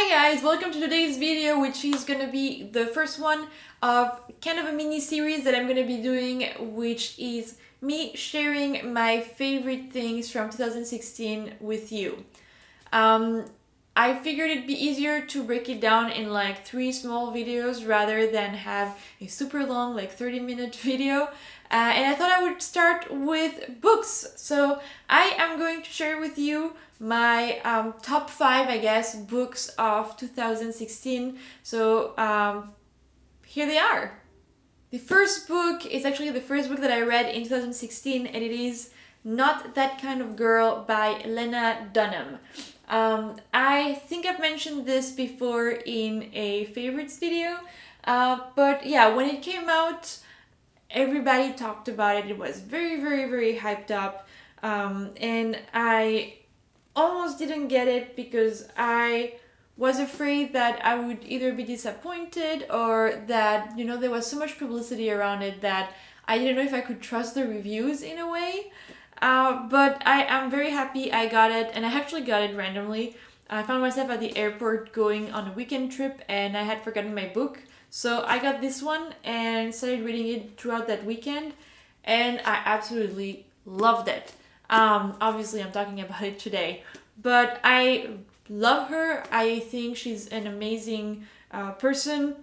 Hi guys, welcome to today's video, which is gonna be the first one of kind of a mini series that I'm gonna be doing, which is me sharing my favorite things from 2016 with you. I figured it'd be easier to break it down in like 3 small videos rather than have a super long, like 30-minute video. And I thought I would start with books. So I am going to share with you my top 5, I guess, books of 2016. So here they are. The first book is actually the first book that I read in 2016, and it is Not That Kind of Girl by Lena Dunham. I think I've mentioned this before in a favorites video, but yeah, when it came out, everybody talked about it. It was very hyped up, and I almost didn't get it because I was afraid that I would either be disappointed or that, you know, there was so much publicity around it that I didn't know if I could trust the reviews in a way. But I am very happy I got it, and I actually got it randomly. I found myself at the airport going on a weekend trip and I had forgotten my book. So I got this one and started reading it throughout that weekend, and I absolutely loved it. Obviously I'm talking about it today, but I love her. I think she's an amazing person.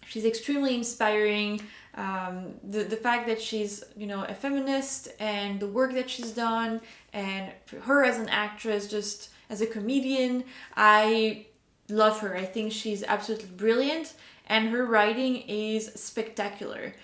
She's extremely inspiring. The fact that she's, you know, a feminist, and the work that she's done, and her as an actress, just as a comedian, I love her. I think she's absolutely brilliant, and her writing is spectacular.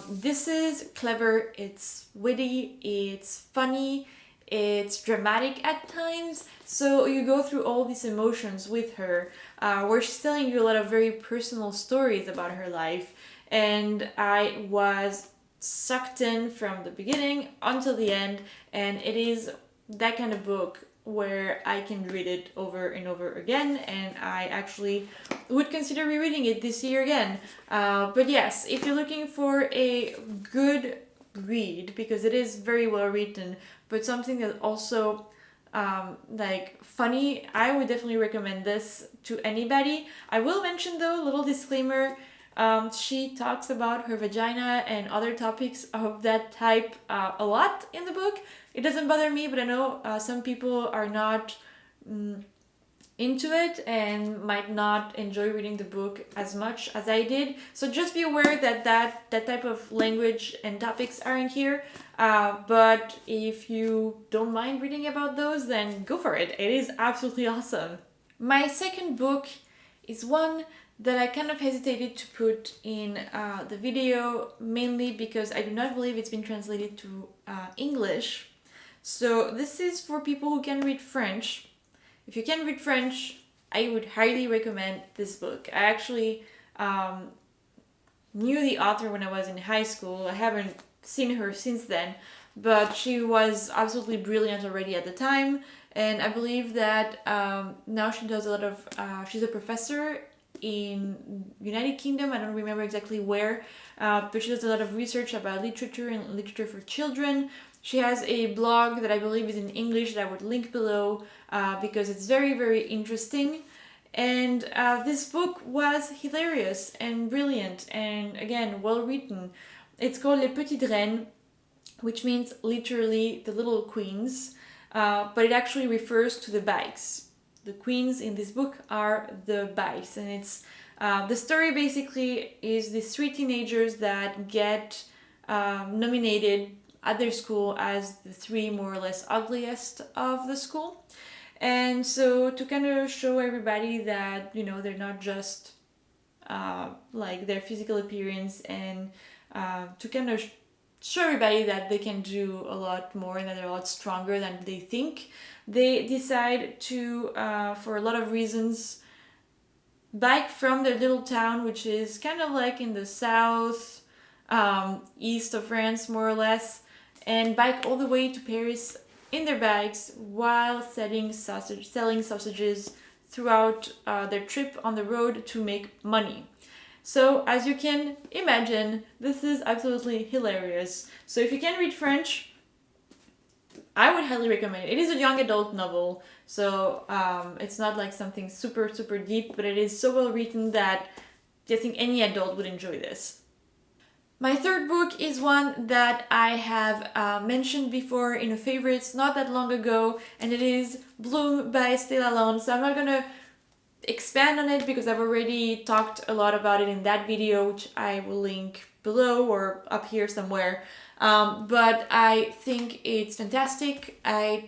This is clever, it's witty, it's funny, it's dramatic at times. So you go through all these emotions with her, where she's telling you a lot of very personal stories about her life. And I was sucked in from the beginning until the end, and it is that kind of book where I can read it over and over again, and I actually would consider rereading it this year again. But yes, if you're looking for a good read, because it is very well written, but something that also like funny, I would definitely recommend this to anybody. I will mention though, little disclaimer, she talks about her vagina and other topics of that type a lot in the book. It doesn't bother me, but I know some people are not into it and might not enjoy reading the book as much as I did. So just be aware that that type of language and topics are in here. But if you don't mind reading about those, then go for it. It is absolutely awesome. My second book is one that I kind of hesitated to put in the video, mainly because I do not believe it's been translated to English. So this is for people who can read French. If you can read French, I would highly recommend this book. I actually knew the author when I was in high school. I haven't seen her since then, but she was absolutely brilliant already at the time. And I believe that now she does a lot of, she's a professor in United Kingdom. I don't remember exactly where, but she does a lot of research about literature and literature for children. She has a blog that I believe is in English that I would link below, because it's very interesting. And this book was hilarious and brilliant, and again, well written. It's called Les Petites Reines, which means literally the little queens, but it actually refers to the bikes. The queens in this book are the bikes, and it's the story basically is these 3 teenagers that get nominated at their school as the 3 more or less ugliest of the school. And so to kind of show everybody that, you know, they're not just like their physical appearance, and to kind of show everybody that they can do a lot more and that they're a lot stronger than they think, they decide to, for a lot of reasons, bike from their little town, which is kind of like in the south, east of France, more or less, and bike all the way to Paris in their bikes while selling sausages throughout their trip on the road to make money. So as you can imagine, this is absolutely hilarious. So if you can read French, I would highly recommend it. It is a young adult novel, so it's not like something super, super deep, but it is so well written that I think any adult would enjoy this. My third book is one that I have mentioned before in a favorites not that long ago, and it is Bloom by Estee Lalonde. So I'm not gonna expand on it because I've already talked a lot about it in that video, which I will link below or up here somewhere. But I think it's fantastic.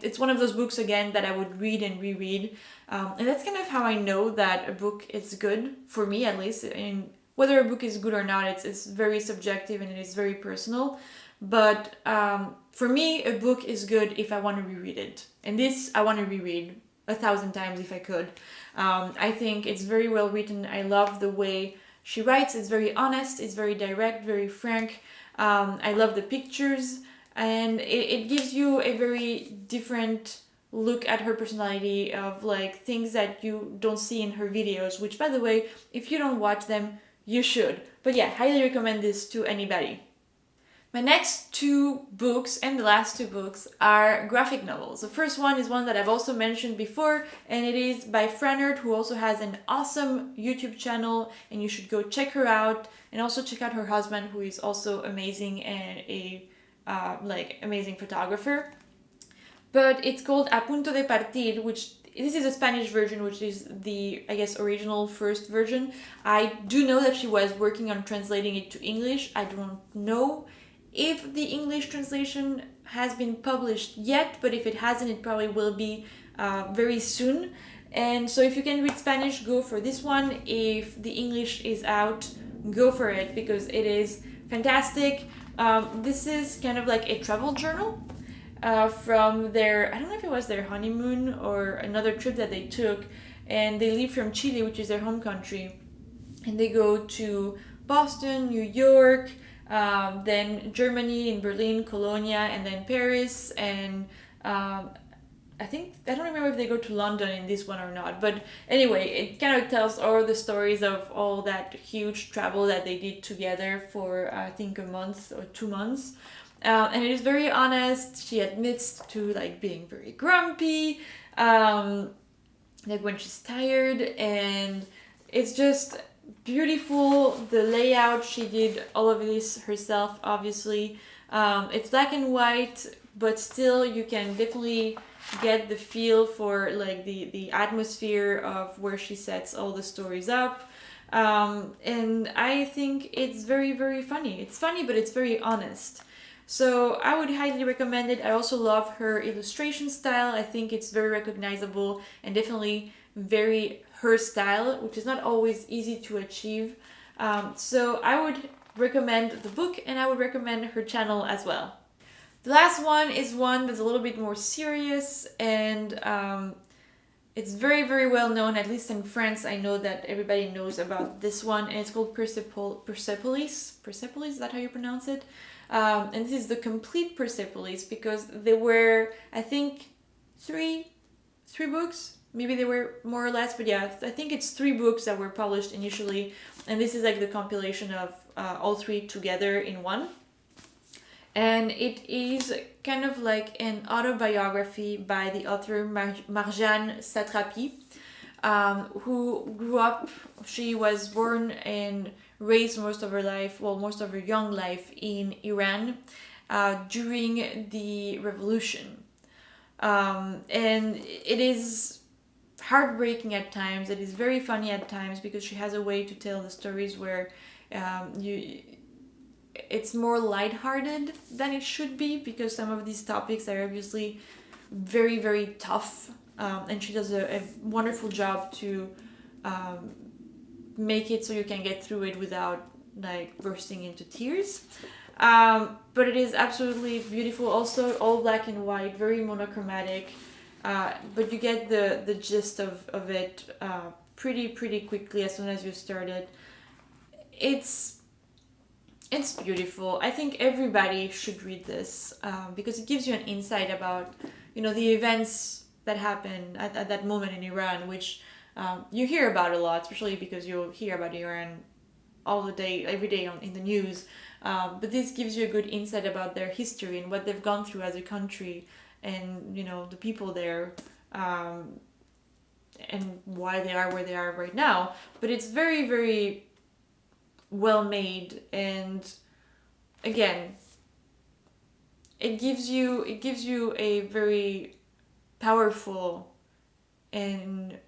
It's one of those books again that I would read and reread, and that's kind of how I know that a book is good, for me at least. And whether a book is good or not, it's very subjective and it is very personal. But for me, a book is good if I want to reread it, and this I want to reread 1,000 times if I could. I think it's very well written. I love the way she writes. It's very honest, it's very direct, very frank. I love the pictures, and it gives you a very different look at her personality, of like things that you don't see in her videos, which by the way, if you don't watch them, you should. But yeah, highly recommend this to anybody. My next two books and the last two books are graphic novels. The first one is one that I've also mentioned before, and it is by Frannerd, who also has an awesome YouTube channel, and you should go check her out, and also check out her husband, who is also amazing and a amazing photographer. But it's called A Punto de Partied, which this is a Spanish version, which is the, I guess, original first version. I do know that she was working on translating it to English. I don't know if the English translation has been published yet, but if it hasn't, it probably will be very soon. And so if you can read Spanish, go for this one. If the English is out, go for it, because it is fantastic. This is kind of like a travel journal from their, I don't know if it was their honeymoon or another trip that they took, and they leave from Chile, which is their home country, and they go to Boston, New York, then Germany, in Berlin, Cologne, and then Paris, and I don't remember if they go to London in this one or not, but anyway, it kind of tells all the stories of all that huge travel that they did together for I think a month or 2 months. And it is very honest. She admits to like being very grumpy, like when she's tired, and it's just beautiful. The layout, she did all of this herself, obviously. It's black and white, but still you can definitely get the feel for like the atmosphere of where she sets all the stories up. And I think it's very, very funny. It's funny, but it's very honest. So I would highly recommend it. I also love her illustration style. I think it's very recognizable and definitely very her style, which is not always easy to achieve. So I would recommend the book, and I would recommend her channel as well. The last one is one that's a little bit more serious, and it's very, very well known, at least in France. I know that everybody knows about this one, and it's called Persepolis. Persepolis, is that how you pronounce it? And this is the complete Persepolis, because there were, I think, three books. Maybe they were more or less, but yeah, I think it's 3 books that were published initially, and this is like the compilation of all 3 together in one. And it is kind of like an autobiography by the author Marjane Satrapi, who grew up, she was born and raised most of her life, well, most of her young life in Iran during the revolution. And it is heartbreaking at times, it is very funny at times, because she has a way to tell the stories where it's more lighthearted than it should be, because some of these topics are obviously very, very tough, and she does a wonderful job to make it so you can get through it without like bursting into tears. But it is absolutely beautiful, also all black and white, very monochromatic, but you get the gist of it pretty quickly as soon as you start it. It's beautiful. I think everybody should read this, because it gives you an insight about, the events that happened at that moment in Iran, which you hear about a lot, especially because you'll hear about Iran all the day, every day in the news. But this gives you a good insight about their history and what they've gone through as a country, and you know the people there, and why they are where they are right now. But it's very, very well made, and again, it gives you a very powerful and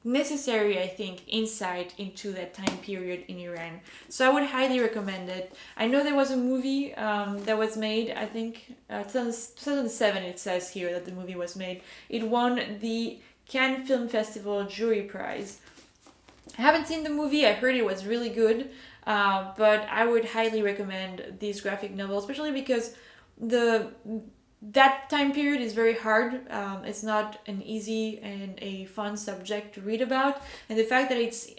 necessary, I think, insight into that time period in Iran. So I would highly recommend it. I know there was a movie that was made, I think 2007 it says here that the movie was made. It won the Cannes Film Festival Jury Prize. I haven't seen the movie, I heard it was really good, but I would highly recommend this graphic novel, especially because that time period is very hard. It's not an easy and a fun subject to read about, and the fact that it's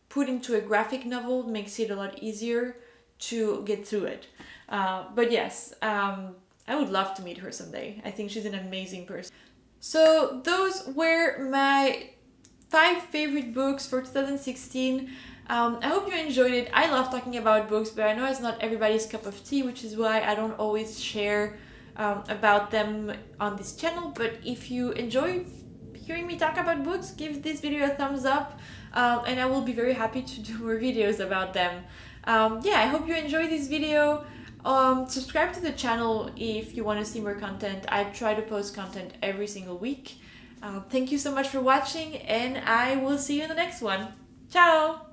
put into a graphic novel makes it a lot easier to get through it. But yes, I would love to meet her someday. I think she's an amazing person. So those were my 5 favorite books for 2016. I hope you enjoyed it. I love talking about books, but I know it's not everybody's cup of tea, which is why I don't always share about them on this channel. But if you enjoy hearing me talk about books, give this video a thumbs up, and I will be very happy to do more videos about them. Yeah, I hope you enjoyed this video. Subscribe to the channel if you want to see more content. I try to post content every single week. Thank you so much for watching, and I will see you in the next one. Ciao!